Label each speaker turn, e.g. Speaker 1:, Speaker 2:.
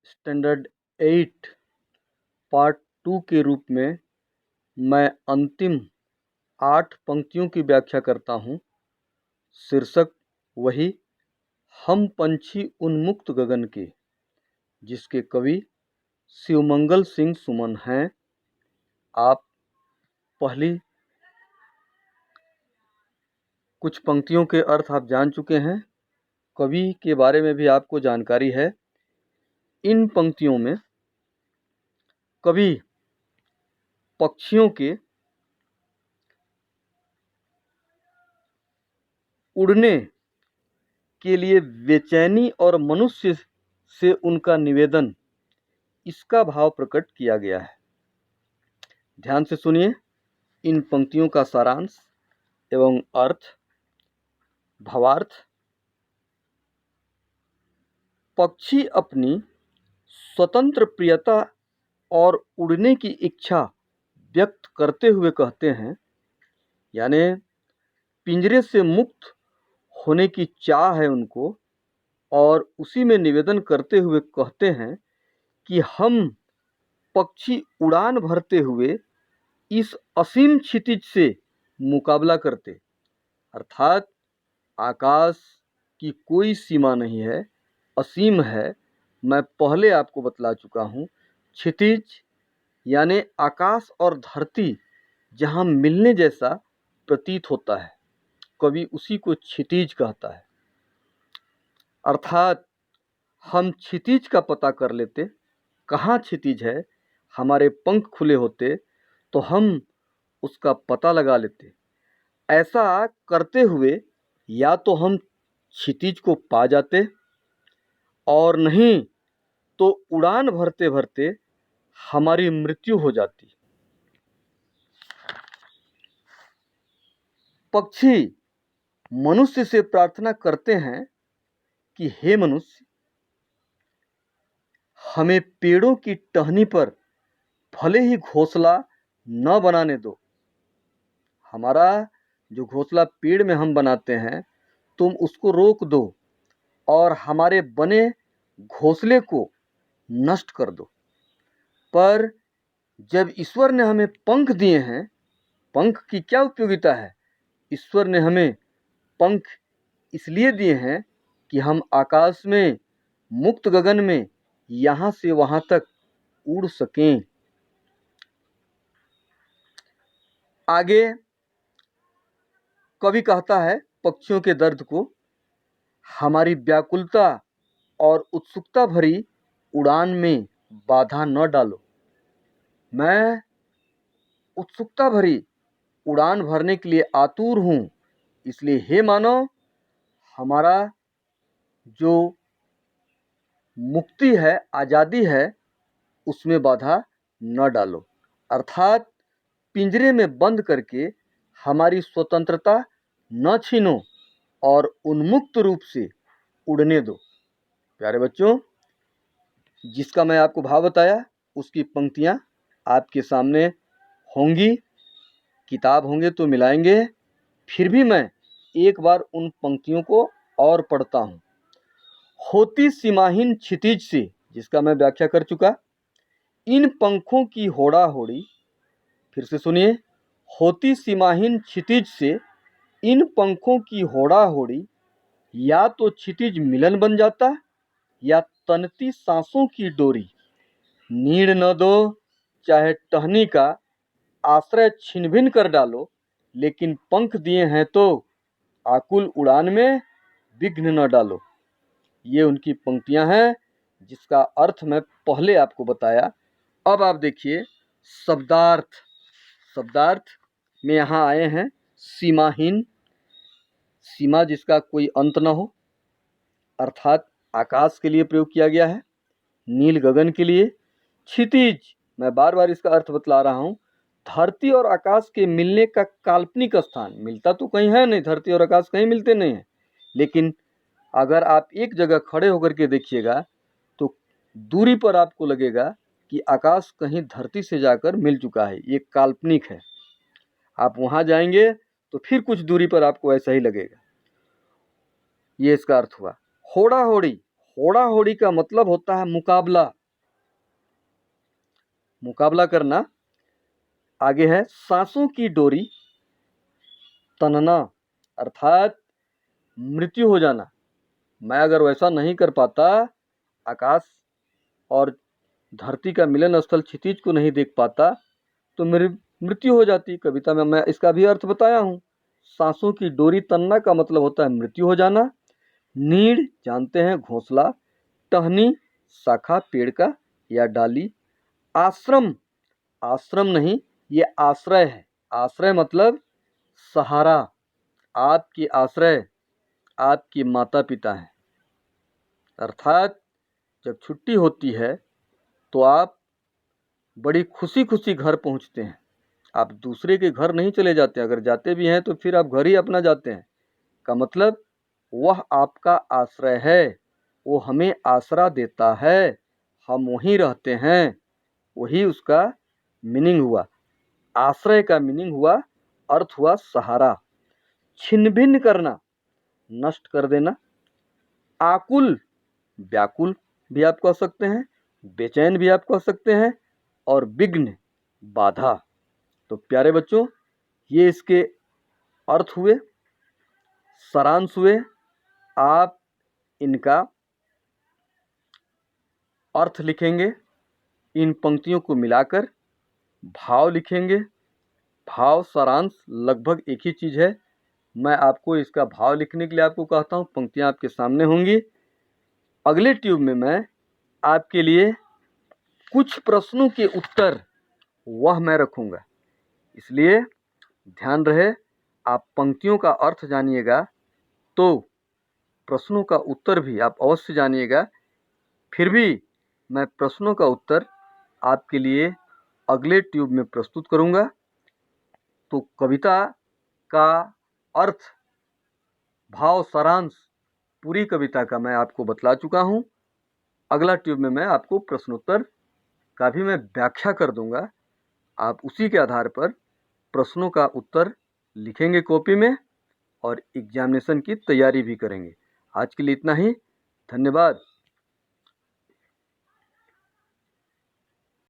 Speaker 1: Standard 8 part 2 के रूप में मैं अंतिम 8 पंक्तियों की व्याख्या करता हूँ। शीर्षक वही, हम पंछी उन्मुक्त गगन के, जिसके कवि शिवमंगल सिंह सुमन हैं। आप पहली कुछ पंक्तियों के अर्थ आप जान चुके हैं, कवि के बारे में भी आपको जानकारी है। इन पंक्तियों में कवि पक्षियों के उड़ने के लिए बेचैनी और मनुष्य से उनका निवेदन, इसका भाव प्रकट किया गया है। ध्यान से सुनिए इन पंक्तियों का सारांश एवं अर्थ। भावार्थ, पक्षी अपनी स्वतंत्र प्रियता और उड़ने की इच्छा व्यक्त करते हुए कहते हैं, यानी पिंजरे से मुक्त होने की चाह है उनको, और उसी में निवेदन करते हुए कहते हैं कि हम पक्षी उड़ान भरते हुए इस असीम क्षितिज से मुकाबला करते, अर्थात आकाश की कोई सीमा नहीं है, असीम है। मैं पहले आपको बतला चुका हूँ, क्षितिज यानी आकाश और धरती जहाँ मिलने जैसा प्रतीत होता है, कवि उसी को क्षितिज कहता है। अर्थात हम क्षितिज का पता कर लेते, कहाँ क्षितिज है, हमारे पंख खुले होते तो हम उसका पता लगा लेते। ऐसा करते हुए या तो हम क्षितिज को पा जाते, और नहीं तो उड़ान भरते भरते हमारी मृत्यु हो जाती। पक्षी मनुष्य से प्रार्थना करते हैं कि हे मनुष्य, हमें पेड़ों की टहनी पर भले ही घोंसला न बनाने दो। हमारा जो घोंसला पेड़ में हम बनाते हैं, तुम उसको रोक दो और हमारे बने घोंसले को नष्ट कर दो। पर जब ईश्वर ने हमें पंख दिए हैं, पंख की क्या उपयोगिता है? ईश्वर ने हमें पंख इसलिए दिए हैं कि हम आकाश में, मुक्त गगन में यहाँ से वहाँ तक उड़ सकें। आगे कवि कहता है पक्षियों के दर्द को, हमारी व्याकुलता और उत्सुकता भरी उड़ान में बाधा न डालो। मैं उत्सुकता भरी उड़ान भरने के लिए आतुर हूँ, इसलिए हे मानव, हमारा जो मुक्ति है, आज़ादी है, उसमें बाधा न डालो। अर्थात पिंजरे में बंद करके हमारी स्वतंत्रता न छीनो और उन्मुक्त रूप से उड़ने दो। प्यारे बच्चों, जिसका मैं आपको भाव बताया उसकी पंक्तियाँ आपके सामने होंगी, किताब होंगे तो मिलाएंगे। फिर भी मैं एक बार उन पंक्तियों को और पढ़ता हूँ। होती सीमाहीन क्षितिज से, जिसका मैं व्याख्या कर चुका, इन पंखों की होड़ा होड़ी। फिर से सुनिए, होती सीमाहीन क्षितिज से इन पंखों की होड़ा होड़ी, या तो क्षितिज मिलन बन जाता या तनती सांसों की डोरी। नीड़ न दो, चाहे टहनी का आश्रय छिन भिन कर डालो, लेकिन पंख दिए हैं तो आकुल उड़ान में विघ्न न डालो। ये उनकी पंक्तियां हैं, जिसका अर्थ मैं पहले आपको बताया। अब आप देखिए शब्दार्थ। शब्दार्थ में यहाँ आए हैं सीमाहीन, सीमा जिसका कोई अंत न हो, अर्थात आकाश के लिए प्रयोग किया गया है। नील गगन के लिए। क्षितिज, मैं बार बार इसका अर्थ बतला रहा हूँ, धरती और आकाश के मिलने का काल्पनिक स्थान। मिलता तो कहीं है नहीं, धरती और आकाश कहीं मिलते नहीं हैं, लेकिन अगर आप एक जगह खड़े होकर के देखिएगा तो दूरी पर आपको लगेगा कि आकाश कहीं धरती से जाकर मिल चुका है। ये काल्पनिक है। आप वहाँ जाएंगे तो फिर कुछ दूरी पर आपको ऐसा ही लगेगा। ये इसका अर्थ हुआ। होड़ा होड़ी, होड़ा होड़ी का मतलब होता है मुकाबला। मुकाबला करना। आगे है सांसों की डोरी तनना, अर्थात मृत्यु हो जाना। मैं अगर वैसा नहीं कर पाता, आकाश और धरती का मिलन स्थल क्षितिज को नहीं देख पाता, तो मेरी मृत्यु हो जाती। कविता में मैं इसका भी अर्थ बताया हूँ। सांसों की डोरी तनना का मतलब होता है मृत्यु हो जाना। नीड़ जानते हैं घोंसला, टहनी शाखा पेड़ का या डाली। आश्रम, आश्रम नहीं, ये आश्रय है। आश्रय मतलब सहारा। आपकी आश्रय आपकी माता पिता हैं, अर्थात जब छुट्टी होती है तो आप बड़ी खुशी खुशी घर पहुंचते हैं। आप दूसरे के घर नहीं चले जाते, अगर जाते भी हैं तो फिर आप घर ही अपना जाते हैं। का मतलब वह आपका आश्रय है, वो हमें आसरा देता है, हम वहीं रहते हैं, वही उसका मीनिंग हुआ। आश्रय का मीनिंग हुआ, अर्थ हुआ सहारा। छिन्न भिन्न करना, नष्ट कर देना। आकुल, व्याकुल भी आप कह सकते हैं, बेचैन भी आप कह सकते हैं, और विघ्न, बाधा। तो प्यारे बच्चों, ये इसके अर्थ हुए, सारांश हुए। आप इनका अर्थ लिखेंगे, इन पंक्तियों को मिलाकर भाव लिखेंगे। भाव सारांश लगभग एक ही चीज़ है। मैं आपको इसका भाव लिखने के लिए आपको कहता हूँ, पंक्तियाँ आपके सामने होंगी। अगले ट्यूब में मैं आपके लिए कुछ प्रश्नों के उत्तर वह मैं रखूँगा, इसलिए ध्यान रहे आप पंक्तियों का अर्थ जानिएगा तो प्रश्नों का उत्तर भी आप अवश्य जानिएगा। फिर भी मैं प्रश्नों का उत्तर आपके लिए अगले ट्यूब में प्रस्तुत करूँगा। तो कविता का अर्थ, भाव, सारांश पूरी कविता का मैं आपको बतला चुका हूँ। अगला ट्यूब में मैं आपको प्रश्नोत्तर का भी मैं व्याख्या कर दूंगा। आप उसी के आधार पर प्रश्नों का उत्तर लिखेंगे कॉपी में और एग्जामिनेशन की तैयारी भी करेंगे। आज के लिए इतना ही। धन्यवाद।